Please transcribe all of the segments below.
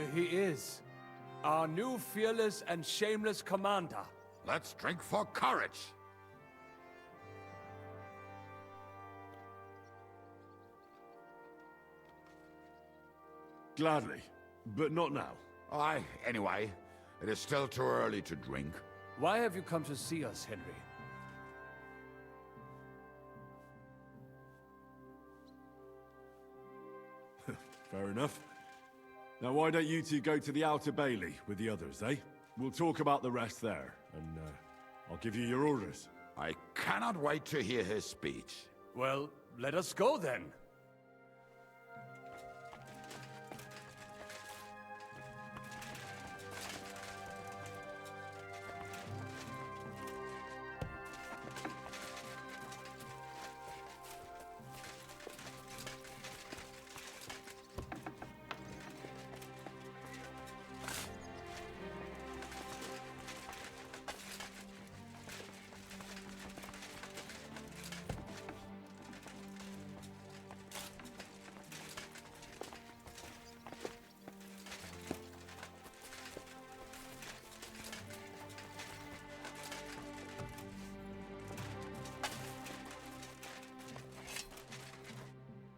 Here he is, our new fearless and shameless commander. Let's drink for courage. Gladly, but not now. Anyway, it is still too early to drink. Why have you come to see us, Henry? Fair enough. Now why don't you two go to the Outer Bailey with the others, eh? We'll talk about the rest there, and I'll give you your orders. I cannot wait to hear his speech. Well, let us go then.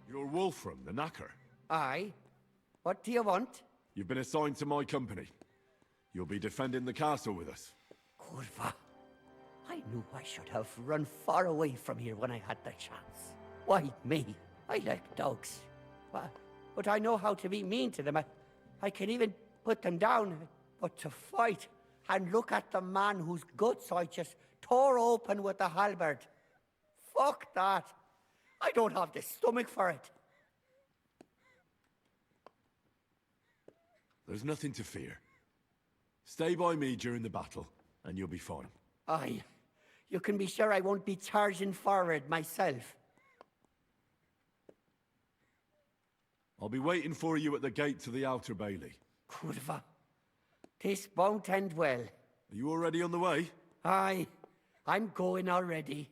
You're Wolfram, the Knacker. Aye. What do you want? You've been assigned to my company. You'll be defending the castle with us. Kurva. I knew I should have run far away from here when I had the chance. Why me? I like dogs. But I know how to be mean to them. I can even put them down. But to fight and look at the man whose guts I just tore open with the halberd. Fuck that. I don't have the stomach for it. There's nothing to fear. Stay by me during the battle, and you'll be fine. Aye. You can be sure I won't be charging forward myself. I'll be waiting for you at the gate to the Outer Bailey. Kurva. This won't end well. Are you already on the way? Aye. I'm going already.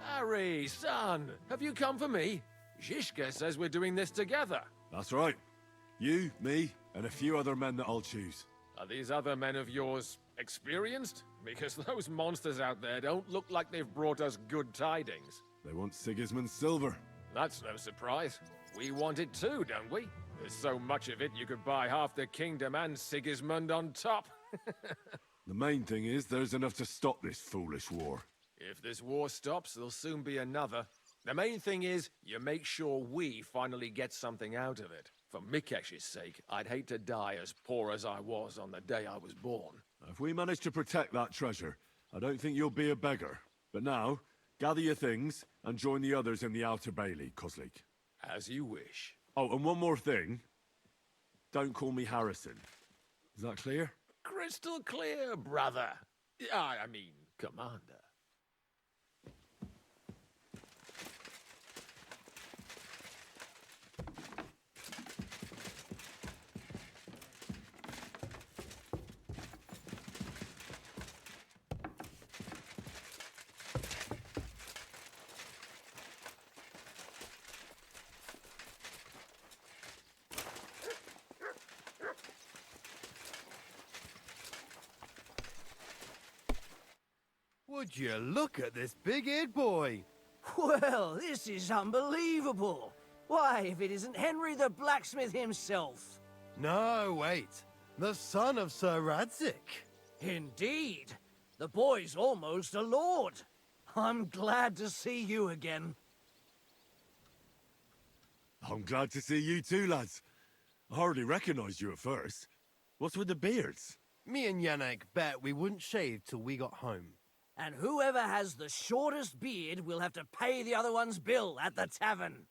Harry, son, have you come for me? Zhishka says we're doing this together. That's right. You, me, and a few other men that I'll choose. Are these other men of yours experienced? Because those monsters out there don't look like they've brought us good tidings. They want Sigismund's silver. That's no surprise. We want it too, don't we? There's so much of it you could buy half the kingdom and Sigismund on top. The main thing is there's enough to stop this foolish war. If this war stops, there'll soon be another. The main thing is, you make sure we finally get something out of it. For Mikesh's sake, I'd hate to die as poor as I was on the day I was born. If we manage to protect that treasure, I don't think you'll be a beggar. But now, gather your things and join the others in the Outer Bailey, Kozlik. As you wish. Oh, and one more thing. Don't call me Harrison. Is that clear? Crystal clear, brother. I mean, commander. Would you look at this big-eared boy? Well, this is unbelievable. Why, if it isn't Henry the blacksmith himself. No, wait. The son of Sir Radzik. Indeed. The boy's almost a lord. I'm glad to see you again. I'm glad to see you too, lads. I hardly recognized you at first. What's with the beards? Me and Yannick bet we wouldn't shave till we got home. And whoever has the shortest beard will have to pay the other one's bill at the tavern.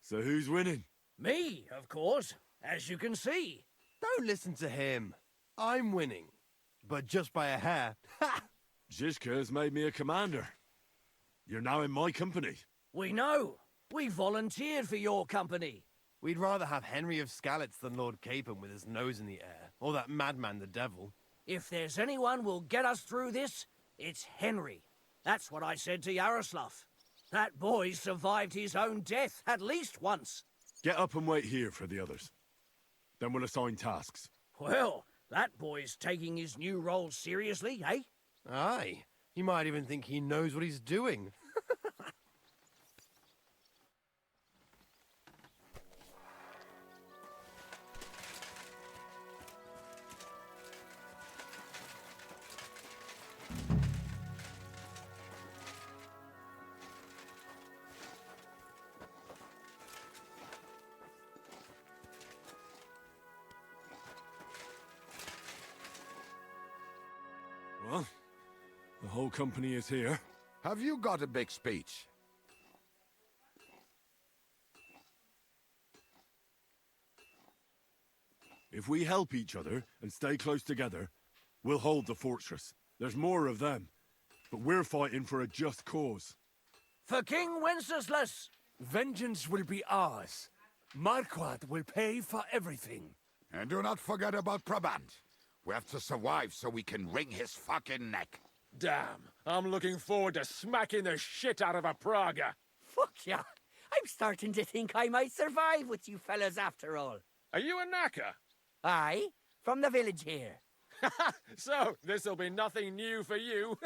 So who's winning? Me, of course, as you can see. Don't listen to him. I'm winning. But just by a hair. Ha! Zizka has made me a commander. You're now in my company. We know. We volunteered for your company. We'd rather have Henry of Skalitz than Lord Capon with his nose in the air, or that madman the devil. If there's anyone will get us through this, it's Henry. That's what I said to Yaroslav. That boy survived his own death at least once. Get up and wait here for the others. Then we'll assign tasks. Well, that boy's taking his new role seriously, eh? Aye. You might even think he knows what he's doing. Well, the whole company is here. Have you got a big speech? If we help each other and stay close together, we'll hold the fortress. There's more of them, but we're fighting for a just cause. For King Wenceslas! Vengeance will be ours. Marquardt will pay for everything. And do not forget about Brabant. We have to survive so we can wring his fucking neck. Damn, I'm looking forward to smacking the shit out of a Praga. Fuck yeah. I'm starting to think I might survive with you fellas after all. Are you a knacker? Aye, from the village here. So, this'll be nothing new for you.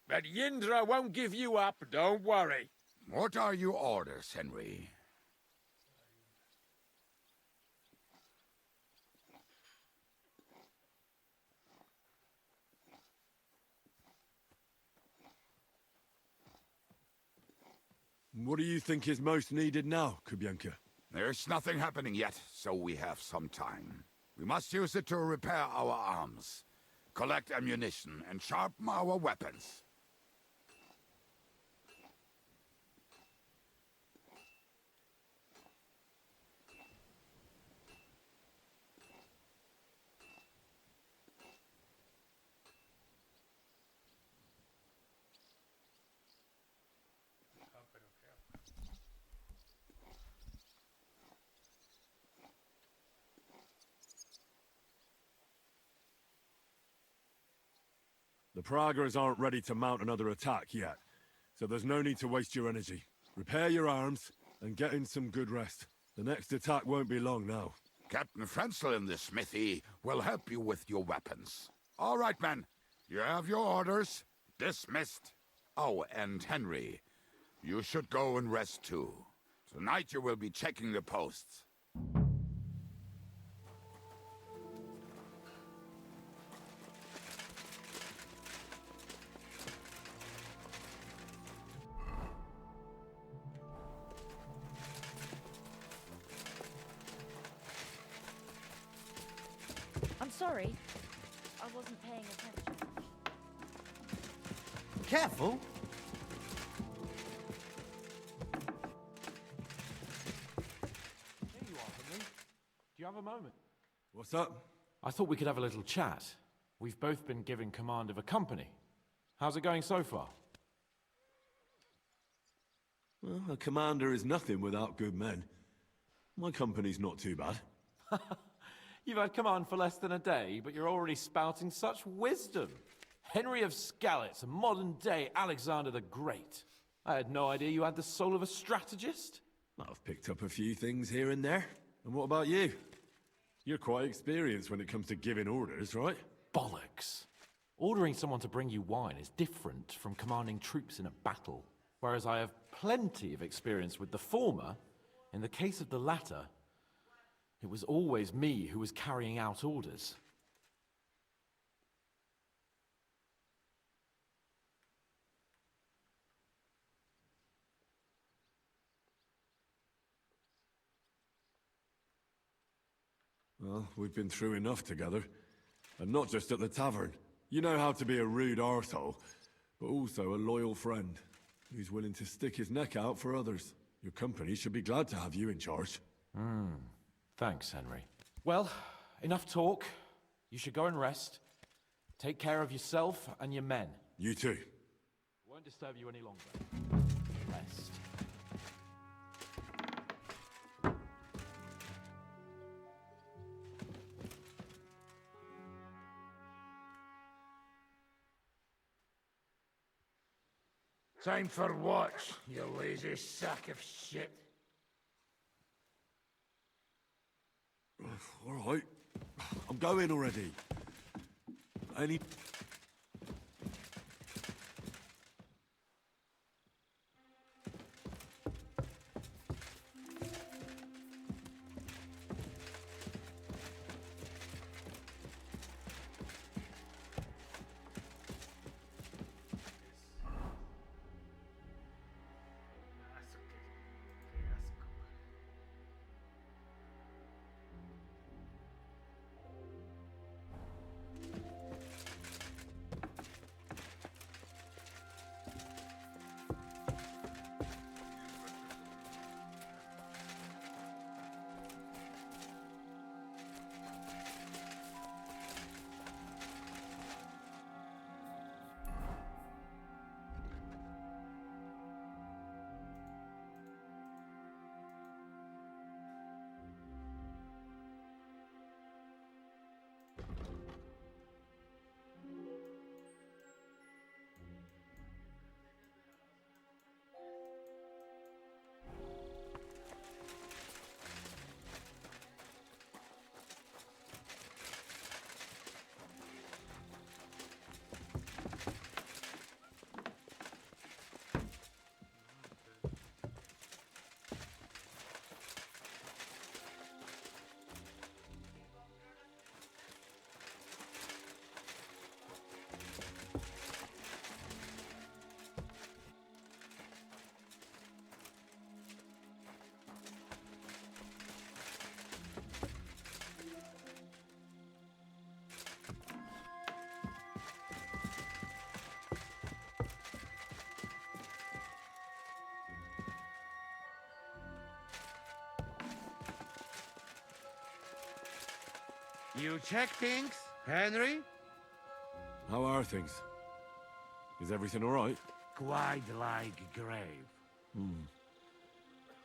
But Yindra won't give you up, don't worry. What are your orders, Henry? What do you think is most needed now, Kubienka? There's nothing happening yet, so we have some time. We must use it to repair our arms, collect ammunition, and sharpen our weapons. The Pragas aren't ready to mount another attack yet, so there's no need to waste your energy. Repair your arms, and get in some good rest. The next attack won't be long now. Captain Frenzel in the smithy will help you with your weapons. All right, men. You have your orders. Dismissed. Oh, and Henry, you should go and rest too. Tonight you will be checking the posts. I'm sorry. I wasn't paying attention. Careful. There you are, Henry. Do you have a moment? What's up? I thought we could have a little chat. We've both been given command of a company. How's it going so far? Well, a commander is nothing without good men. My company's not too bad. You've had command for less than a day, but you're already spouting such wisdom. Henry of Skalitz, a modern-day Alexander the Great. I had no idea you had the soul of a strategist. I've picked up a few things here and there. And what about you? You're quite experienced when it comes to giving orders, right? Bollocks. Ordering someone to bring you wine is different from commanding troops in a battle. Whereas I have plenty of experience with the former, in the case of the latter, it was always me who was carrying out orders. Well, we've been through enough together. And not just at the tavern. You know how to be a rude arsehole, but also a loyal friend who's willing to stick his neck out for others. Your company should be glad to have you in charge. Thanks, Henry. Well, enough talk. You should go and rest. Take care of yourself and your men. You too. Won't disturb you any longer. Rest. Time for what, you lazy sack of shit? All right. I'm going already. Any... You check things, Henry? How are things? Is everything all right? Quite like grave.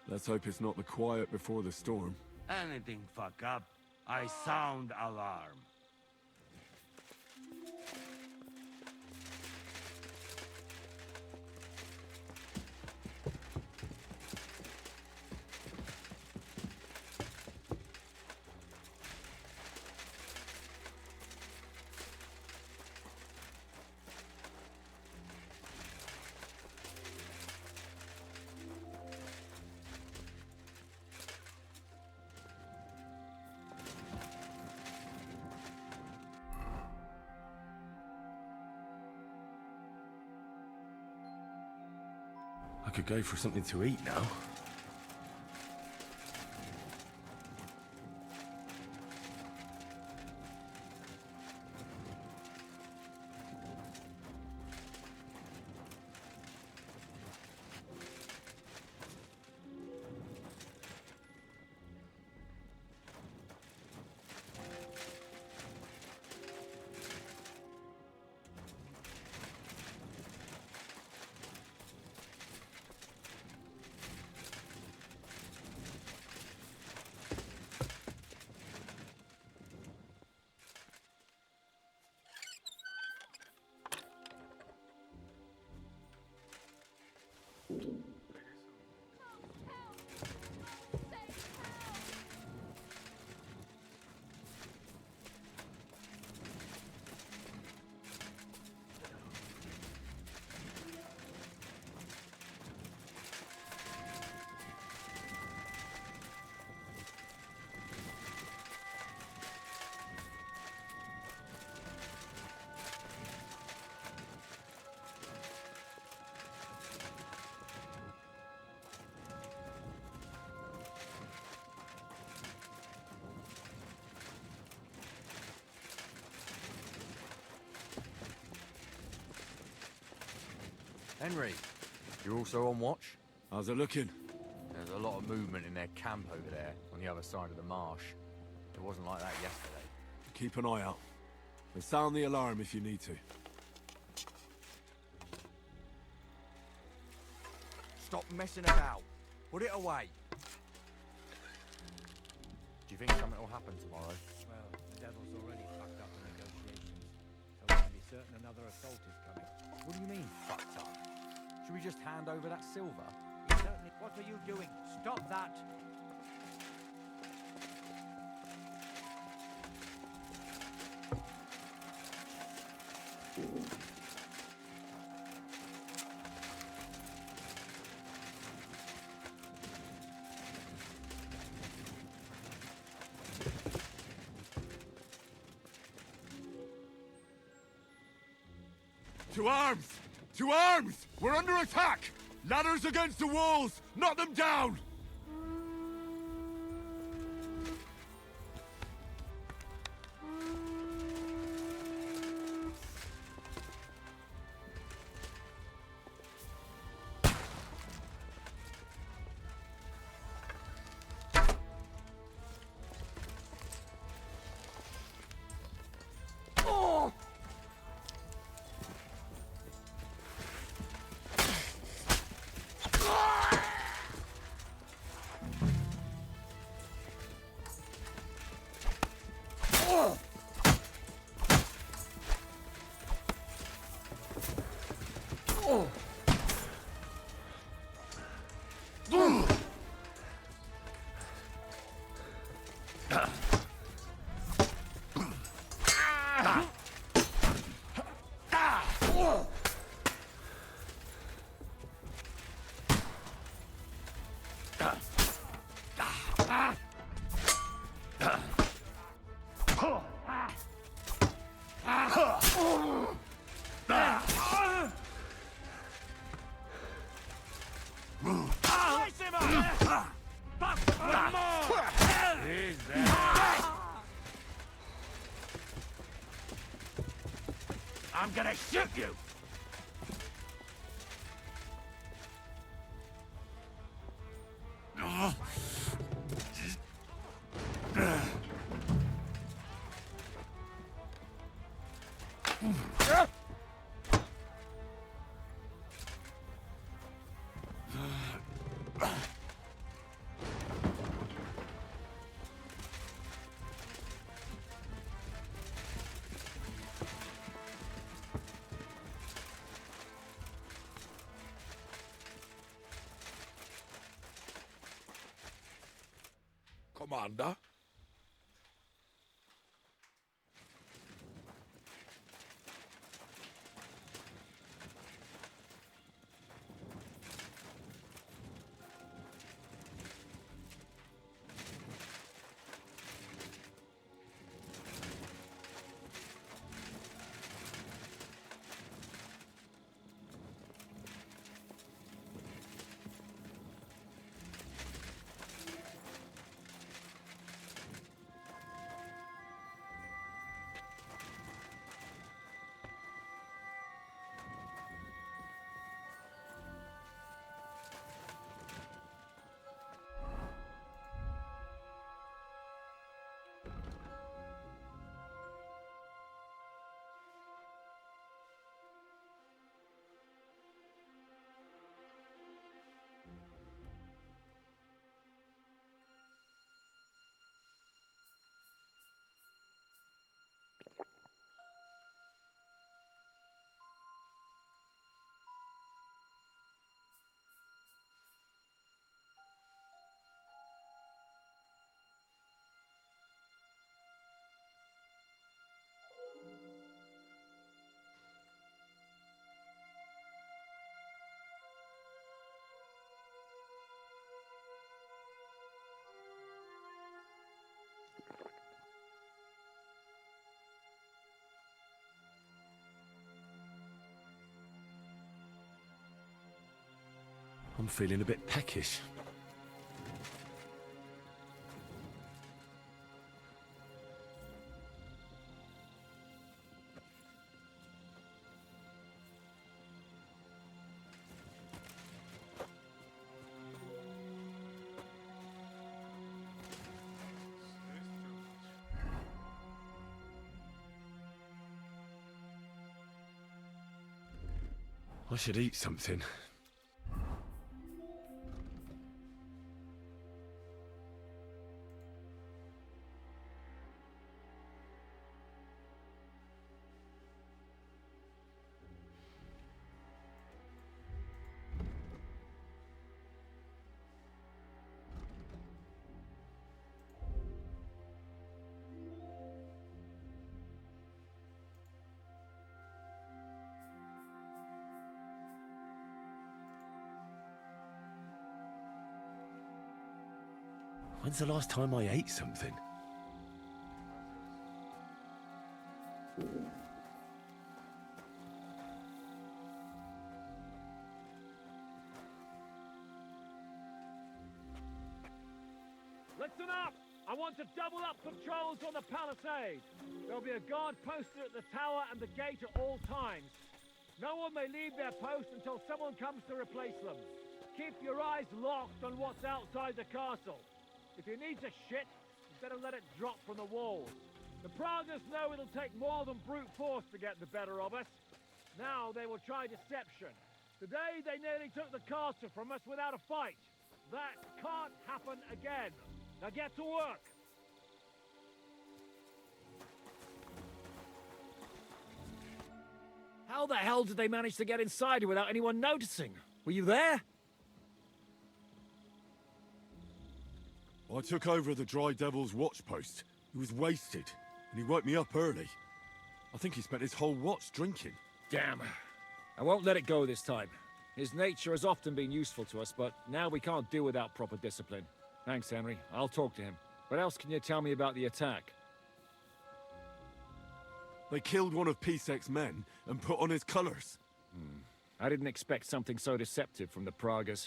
Let's hope it's not the quiet before the storm. Anything fuck up, I sound alarm. I could go for something to eat now. Henry, you're also on watch? How's it looking? There's a lot of movement in their camp over there, on the other side of the marsh. It wasn't like that yesterday. Keep an eye out. And sound the alarm if you need to. Stop messing about. Put it away. Do you think something will happen tomorrow? Well, the devil's already fucked up the negotiations, so we can be certain another assault is coming. What do you mean, fucked up? Should we just hand over that silver? He certainly... What are you doing? Stop that! To arms! To arms! We're under attack! Ladders against the walls! Knock them down! I'm gonna shoot you! Commander? I'm feeling a bit peckish. I should eat something. When's the last time I ate something? Listen up! I want to double up patrols on the palisade. There'll be a guard posted at the tower and the gate at all times. No one may leave their post until someone comes to replace them. Keep your eyes locked on what's outside the castle. If you need to shit, you better let it drop from the walls. The Pragas know it'll take more than brute force to get the better of us. Now they will try deception. Today they nearly took the castle from us without a fight. That can't happen again. Now get to work. How the hell did they manage to get inside without anyone noticing? Were you there? I took over the Dry Devil's watch post. He was wasted, and he woke me up early. I think he spent his whole watch drinking. Damn. I won't let it go this time. His nature has often been useful to us, but now we can't do without proper discipline. Thanks, Henry. I'll talk to him. What else can you tell me about the attack? They killed one of Pisek's men and put on his colors. I didn't expect something so deceptive from the Pragas.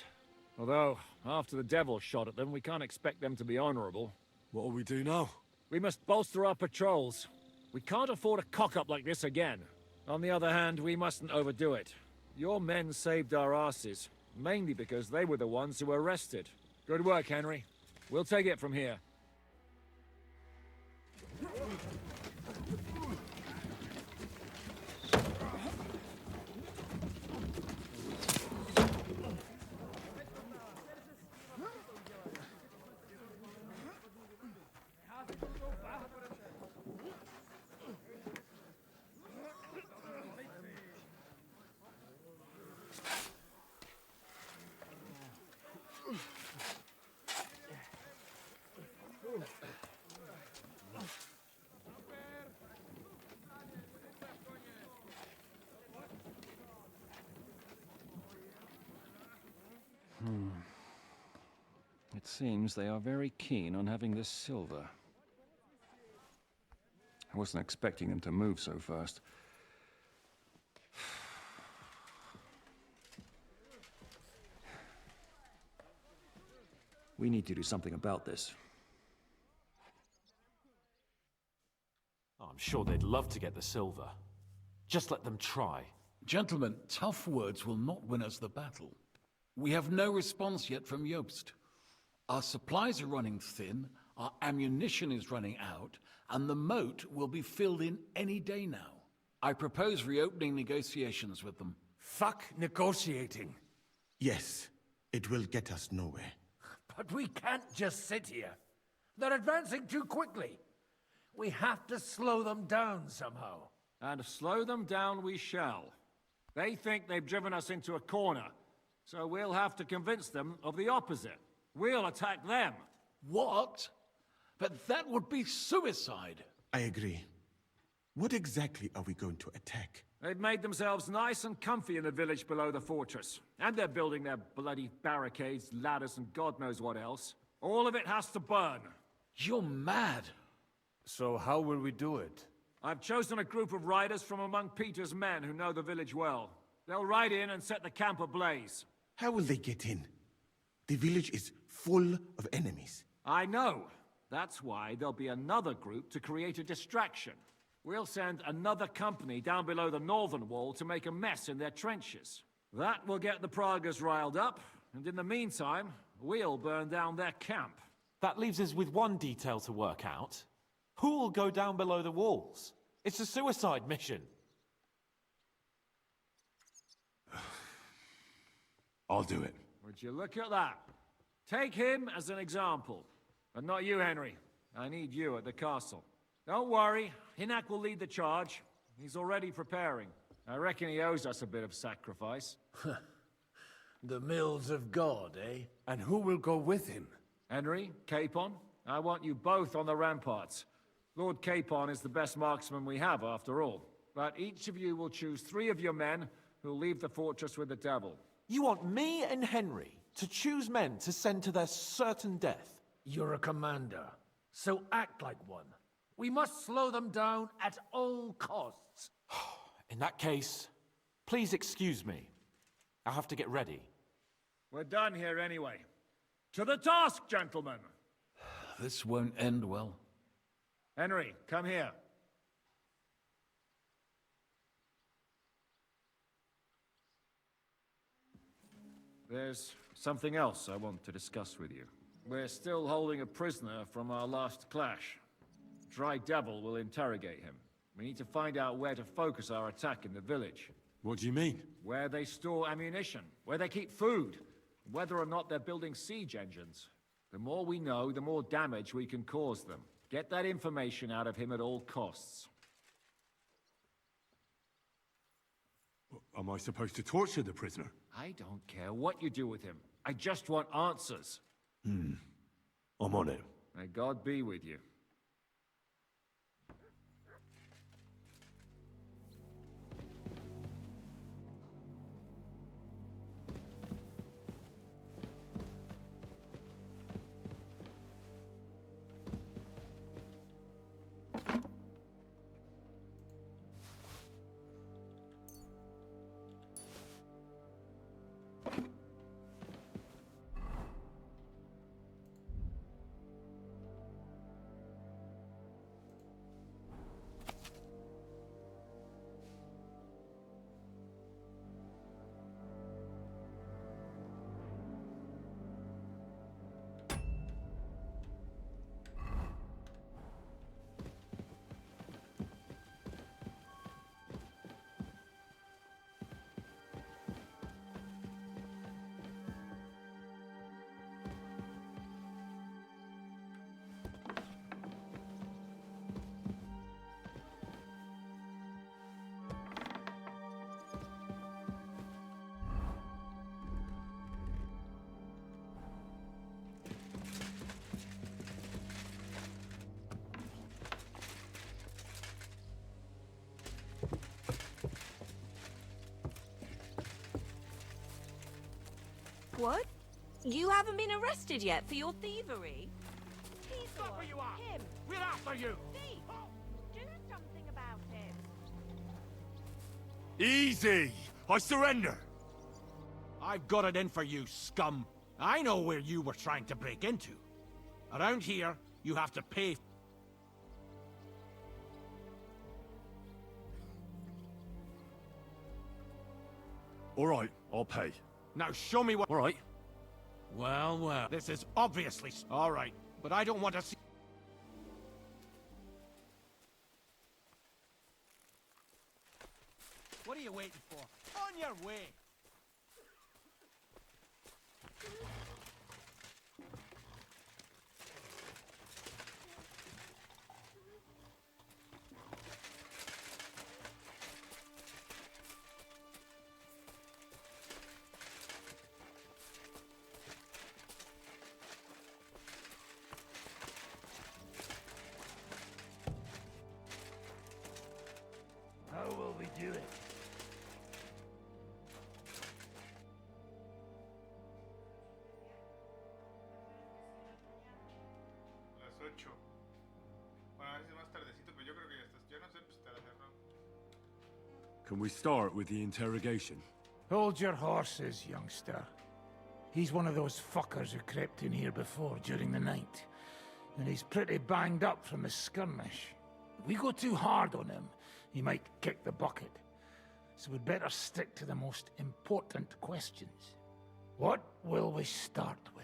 Although, after the devil shot at them, we can't expect them to be honorable. What'll we do now? We must bolster our patrols. We can't afford a cock-up like this again. On the other hand, we mustn't overdo it. Your men saved our asses, mainly because they were the ones who were arrested. Good work, Henry. We'll take it from here. It seems they are very keen on having this silver. I wasn't expecting them to move so fast. We need to do something about this. I'm sure they'd love to get the silver. Just let them try. Gentlemen, tough words will not win us the battle. We have no response yet from Jobst. Our supplies are running thin, our ammunition is running out, and the moat will be filled in any day now. I propose reopening negotiations with them. Fuck negotiating. Yes, it will get us nowhere. But we can't just sit here. They're advancing too quickly. We have to slow them down somehow. And slow them down we shall. They think they've driven us into a corner, so we'll have to convince them of the opposite. We'll attack them. What? But that would be suicide. I agree. What exactly are we going to attack? They've made themselves nice and comfy in the village below the fortress. And they're building their bloody barricades, ladders, and God knows what else. All of it has to burn. You're mad. So how will we do it? I've chosen a group of riders from among Peter's men who know the village well. They'll ride in and set the camp ablaze. How will they get in? The village is full of enemies. I know. That's why there'll be another group to create a distraction. We'll send another company down below the northern wall to make a mess in their trenches. That will get the Pragas riled up, and in the meantime, we'll burn down their camp. That leaves us with one detail to work out. Who will go down below the walls? It's a suicide mission. I'll do it. Would you look at that? Take him as an example. And not you, Henry. I need you at the castle. Don't worry, Hinak will lead the charge. He's already preparing. I reckon he owes us a bit of sacrifice. The mills of God, eh? And who will go with him? Henry, Capon, I want you both on the ramparts. Lord Capon is the best marksman we have, after all. But each of you will choose 3 of your men who'll leave the fortress with the devil. You want me and Henry to choose men to send to their certain death? You're a commander, so act like one. We must slow them down at all costs. In that case, please excuse me. I'll have to get ready. We're done here anyway. To the task, gentlemen! This won't end well. Henry, come here. There's something else I want to discuss with you. We're still holding a prisoner from our last clash. Dry Devil will interrogate him. We need to find out where to focus our attack in the village. What do you mean? Where they store ammunition, where they keep food, whether or not they're building siege engines. The more we know, the more damage we can cause them. Get that information out of him at all costs. Am I supposed to torture the prisoner? I don't care what you do with him. I just want answers. I'm on it. May God be with you. What? You haven't been arrested yet for your thievery? He's Stop where you are! Him! We're after you! Thief! Do something about him! Easy! I surrender! I've got it in for you, scum. I know where you were trying to break into. Around here, you have to pay. All right, I'll pay. Now show me what... All right. Well, well, this is obviously... All right, but I don't want to see... What are you waiting for? On your way! How will we do it? Las 8. Bueno, a veces más tardecito, pero yo creo que ya estás. Yo no sé, pues te la cerró. Can we start with the interrogation? Hold your horses, youngster. He's one of those fuckers who crept in here before during the night. And he's pretty banged up from the skirmish. If we go too hard on him, he might kick the bucket. So we'd better stick to the most important questions. What will we start with?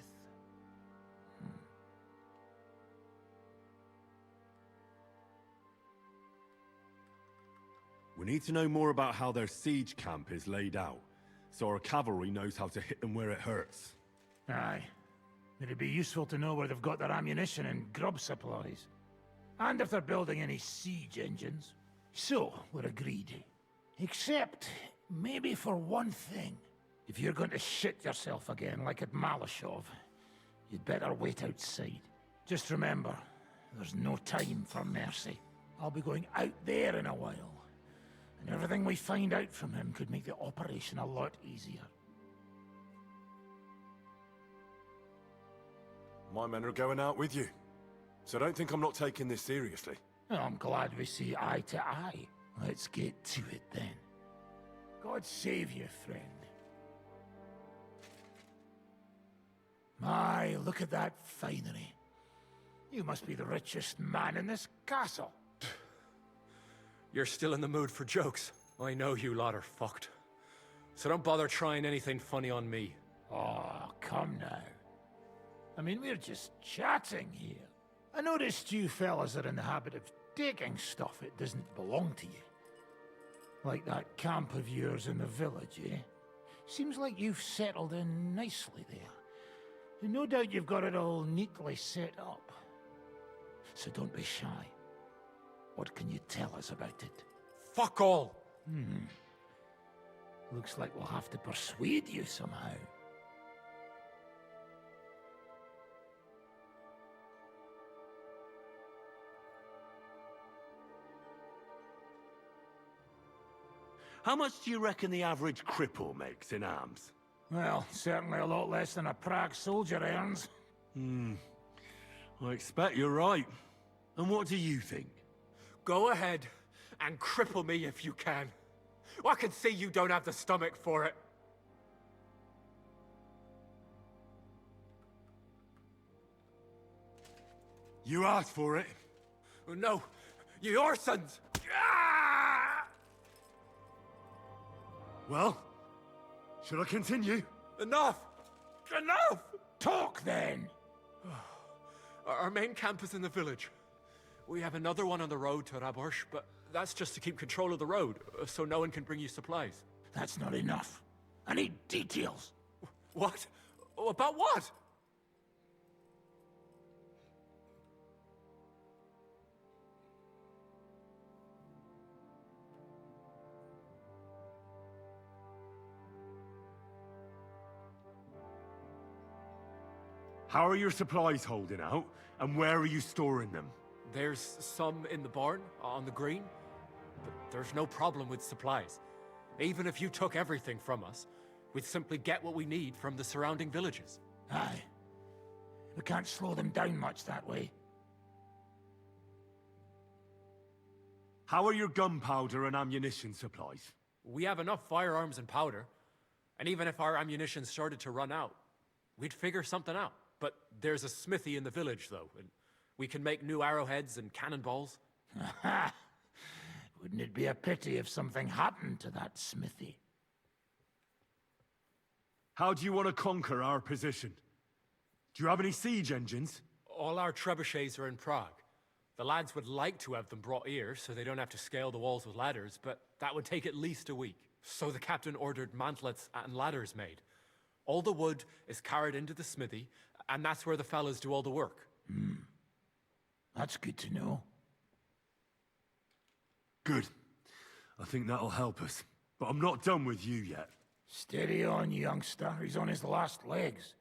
We need to know more about how their siege camp is laid out. so our cavalry knows how to hit them where it hurts. Aye. It'd be useful to know where they've got their ammunition and grub supplies. And if they're building any siege engines. So, we're agreed. Except, maybe for one thing. If you're going to shit yourself again, like at Malashov, you'd better wait outside. Just remember, there's no time for mercy. I'll be going out there in a while. And everything we find out from him could make the operation a lot easier. My men are going out with you, so don't think I'm not taking this seriously. Well, I'm glad we see eye to eye. Let's get to it then. God save you, friend. My, look at that finery. You must be the richest man in this castle. You're still in the mood for jokes. I know you lot are fucked. So don't bother trying anything funny on me. Oh, come now. I mean, we're just chatting here. I noticed you fellas are in the habit of taking stuff that doesn't belong to you. Like that camp of yours in the village, eh? Seems like you've settled in nicely there. And no doubt you've got it all neatly set up. So don't be shy. What can you tell us about it? Fuck all! Looks like we'll have to persuade you somehow. How much do you reckon the average cripple makes in arms? Well, certainly a lot less than a Prague soldier earns. I expect you're right. And what do you think? Go ahead and cripple me if you can. I can see you don't have the stomach for it. You asked for it. No, your sons. Well, should I continue? Enough! Enough! Talk then! Our main camp is in the village. We have another one on the road to Raborsh, but that's just to keep control of the road, so no one can bring you supplies. That's not enough. I need details. What? About what? How are your supplies holding out, and where are you storing them? There's some in the barn, on the green, but there's no problem with supplies. Even if you took everything from us, we'd simply get what we need from the surrounding villages. Aye. We can't slow them down much that way. How are your gunpowder and ammunition supplies? We have enough firearms and powder, and even if our ammunition started to run out, we'd figure something out. But there's a smithy in the village, though, and we can make new arrowheads and cannonballs. Wouldn't it be a pity if something happened to that smithy? How do you want to conquer our position? Do you have any siege engines? All our trebuchets are in Prague. The lads would like to have them brought here, so they don't have to scale the walls with ladders, but that would take at least a week. So the captain ordered mantlets and ladders made. All the wood is carried into the smithy, and that's where the fellas do all the work. That's good to know. Good. I think that'll help us. But I'm not done with you yet. Steady on, youngster. He's on his last legs.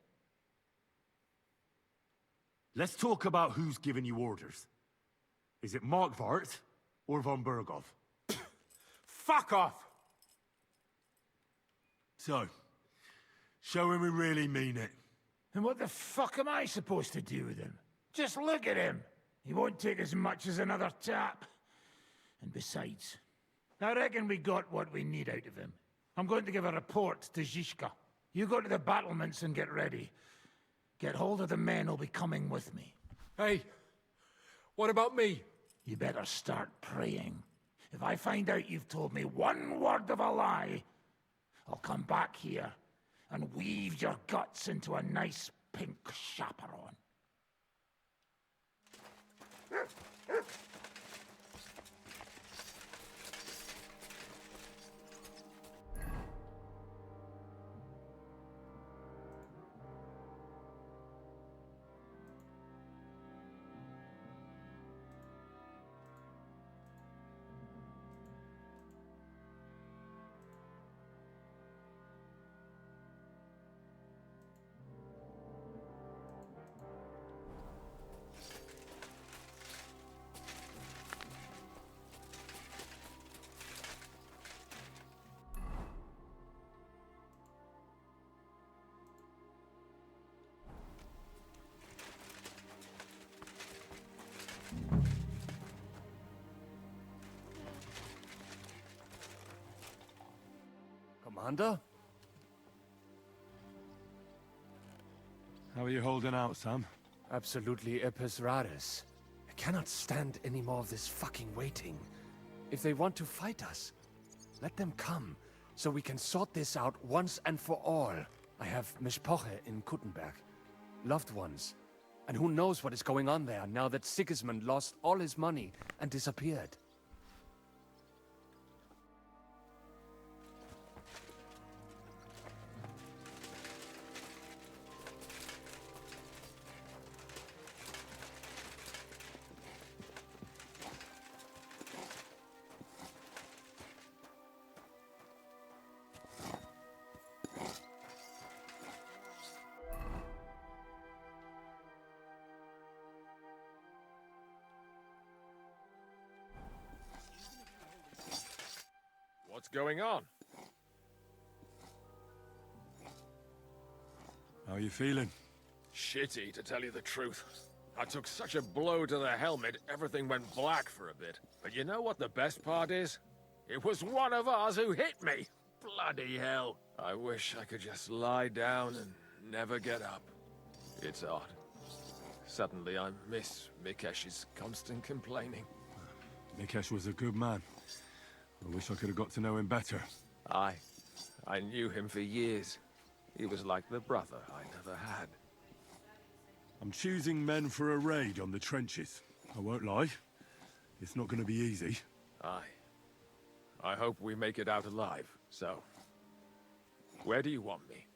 Let's talk about who's giving you orders. Is it Markvart or von Burgov? Fuck off! So, show him we really mean it. And what the fuck am I supposed to do with him? Just look at him. He won't take as much as another tap. And besides, I reckon we got what we need out of him. I'm going to give a report to Zizka. You go to the battlements and get ready. Get hold of the men who'll be coming with me. Hey, what about me? You better start praying. If I find out you've told me one word of a lie, I'll come back here and weave your guts into a nice pink chaperon. Commander? How are you holding out, Sam? Absolutely epis raris. I cannot stand any more of this fucking waiting. If they want to fight us, let them come, so we can sort this out once and for all. I have Mishpoche in Kuttenberg, loved ones. And who knows what is going on there now that Sigismund lost all his money and disappeared. What's going on? How are you feeling? Shitty, to tell you the truth. I took such a blow to the helmet, everything went black for a bit. But you know what the best part is? It was one of ours who hit me! Bloody hell. I wish I could just lie down and never get up. It's odd. Suddenly I miss Mikesh's constant complaining. Mikesh was a good man. I wish I could have got to know him better. I knew him for years. He was like the brother I never had. I'm choosing men for a raid on the trenches. I won't lie. It's not going to be easy. I hope we make it out alive, so... Where do you want me?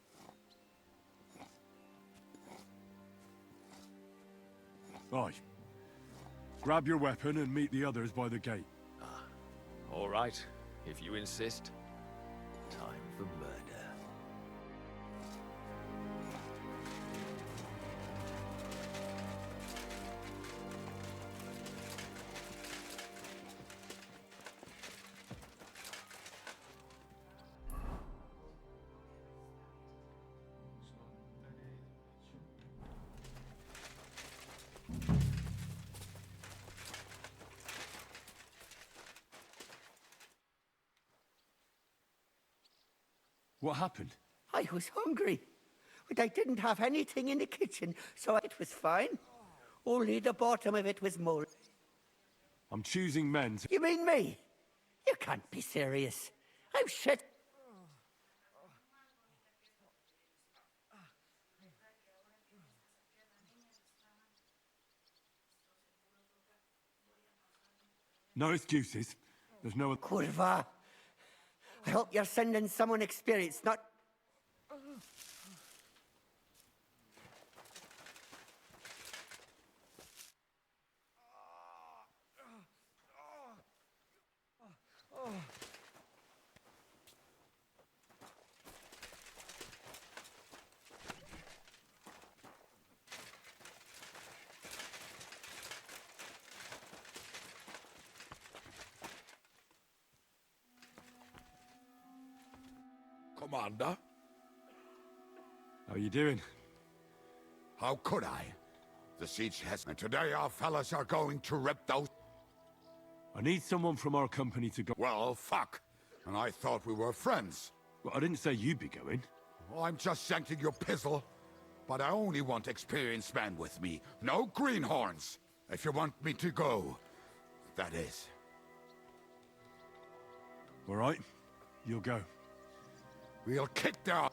Aye. Grab your weapon and meet the others by the gate. All right, if you insist. Time for murder. What happened? I was hungry, but I didn't have anything in the kitchen, so it was fine. Only the bottom of it was mold. I'm choosing men to... You mean me? You can't be serious. I'm shit. No excuses. There's no... Kurva. I hope you're sending someone experienced, not... Commander? How you doing? How could I? The siege has... And today our fellas are going to rip those... I need someone from our company to go... Well, fuck. And I thought we were friends. Well, I didn't say you'd be going. Well, I'm just sending your pizzle. But I only want experienced men with me. No greenhorns. If you want me to go, that is. All right. You'll go. We'll kick their...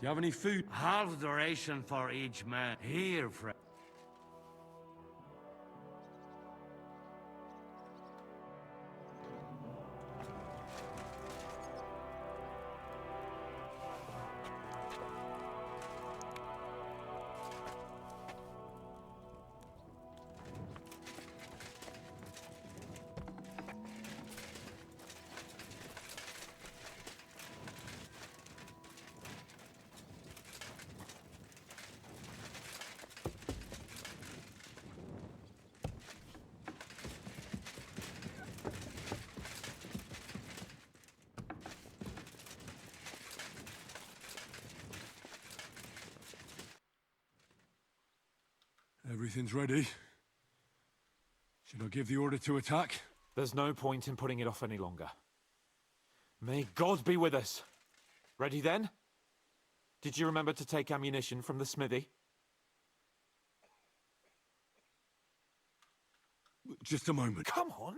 Do you have any food? Half the ration for each man. Here, friend. Everything's ready. Should I give the order to attack? There's no point in putting it off any longer. May God be with us. Ready then? Did you remember to take ammunition from the smithy? Just a moment. Come on!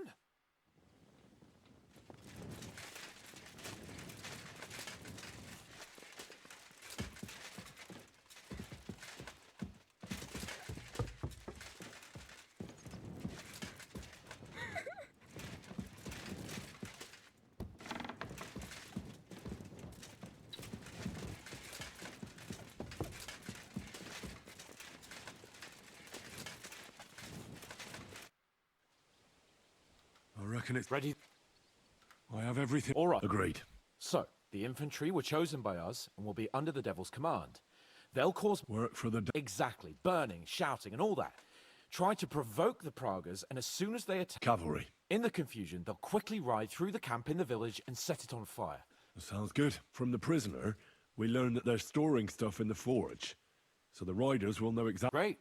I reckon it's ready. I have everything. All right. Agreed. So, the infantry were chosen by us and will be under the Devil's command. They'll cause work for the exactly, burning, shouting, and all that. Try to provoke the Pragas, and as soon as they attack cavalry, in the confusion, they'll quickly ride through the camp in the village and set it on fire. Sounds good. From the prisoner, we learned that they're storing stuff in the forge, so the riders will know exactly. Great.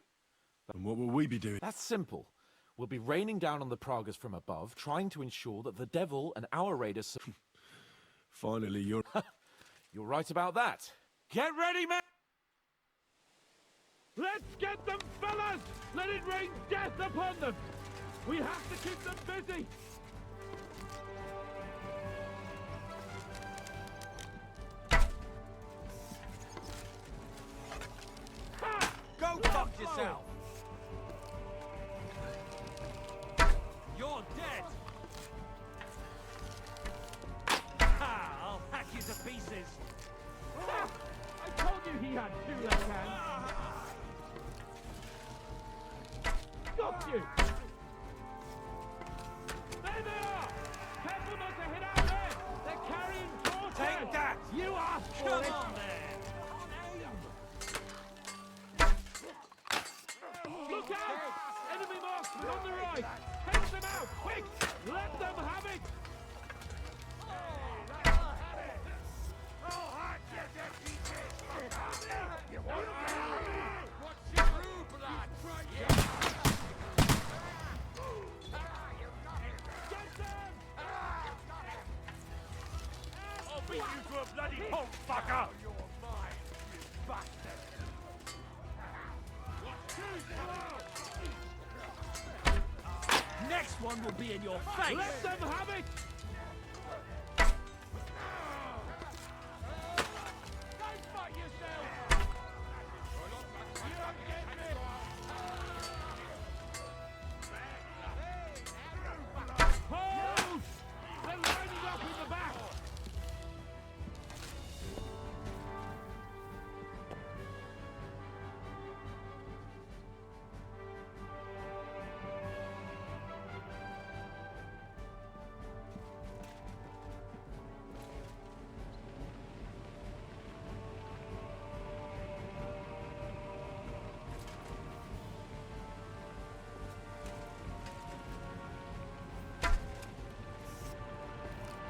And what will we be doing? That's simple. We'll be raining down on the Pragas from above, trying to ensure that the Devil and our raiders... Finally, you're... You're right about that. Get ready, men! Let's get them, fellas! Let it rain death upon them! We have to keep them busy! Go fuck yourself! You're dead! Ha! I'll hack you to pieces! Ha! I told you he had two left hands! Got you! There they are! Careful not to hit out there! They're carrying torches! Take that! You asked for Come it! on there! Look out! Enemy marksmen on the right! Take them out, quick! Let them have it! I'll beat you to a bloody pulp, fucker! You're mine, you bastard! Next one will be in your face! Let them have it! Don't fight yourself! You don't get me! Hold! They're lining up in the back!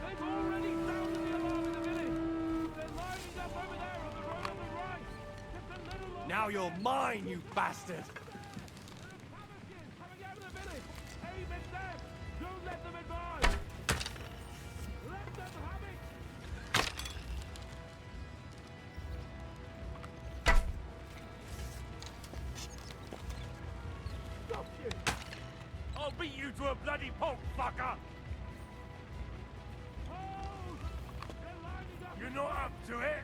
They've already sounded the alarm in the village! They're lining up over there on the road on the right! Just a little longer! Now you're mine, you bastard! Coming out of the village! Aim at them! Don't let them advance! Let them have it! Stop you! I'll beat you to a bloody pulp, fucker! Hold! They're lining up! You're not up to it!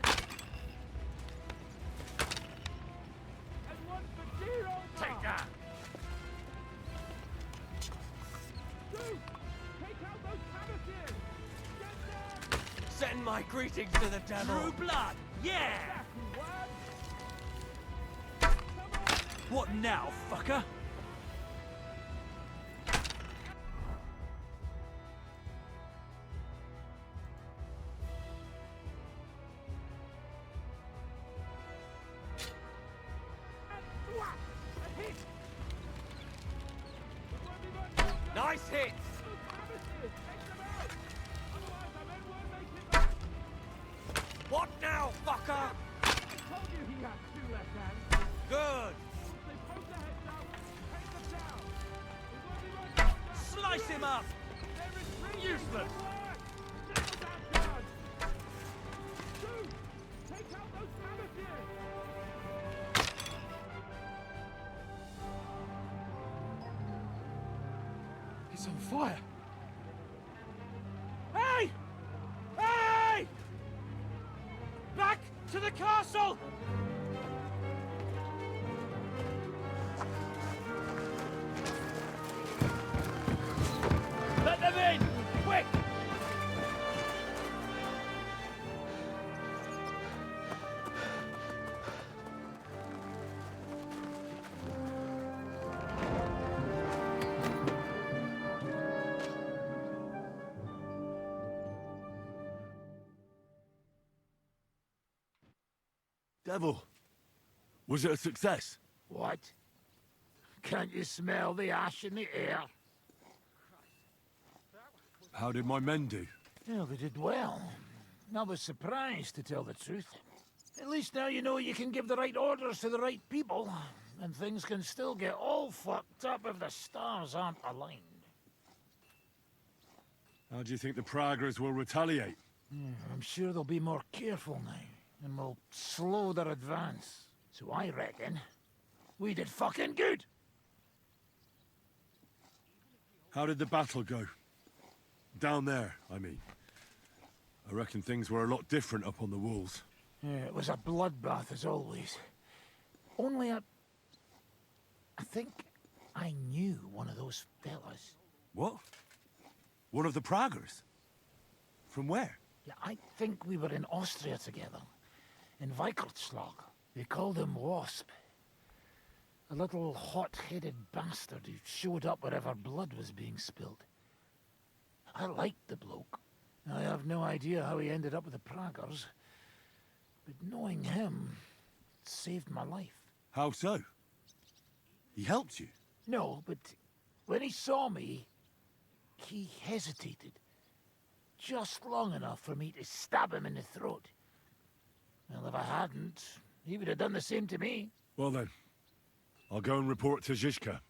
Take that! Take out those cabbages! Get them! Send my greetings to the devil. True blood, yeah! What now, fucker? Nice hit! What now, fucker? I told you he had two left hands. Good! They poke their heads out, take them down. Slice him up! Useless! Take out those cabbages! It's on fire. Hey! Hey! Back to the castle! Let them in! Quick! Devil, was it a success? What? Can't you smell the ash in the air? How did my men do? Well, they did well. I was surprised, to tell the truth. At least now you know you can give the right orders to the right people, and things can still get all fucked up if the stars aren't aligned. How do you think the Praggers will retaliate? I'm sure they'll be more careful now, and will slow their advance. So I reckon we did fucking good. How did the battle go? Down there, I mean. I reckon things were a lot different up on the walls. Yeah, it was a bloodbath as always. Only I think I knew one of those fellas. What? One of the Praggers? From where? Yeah, I think we were in Austria together. In Weikertslag. They called him Wasp. A little hot-headed bastard who showed up wherever blood was being spilled. I liked the bloke. I have no idea how he ended up with the Praggers. But knowing him saved my life. How so? He helped you? No, but when he saw me, he hesitated. Just long enough for me to stab him in the throat. Well, if I hadn't, he would have done the same to me. Well then, I'll go and report to Zizka.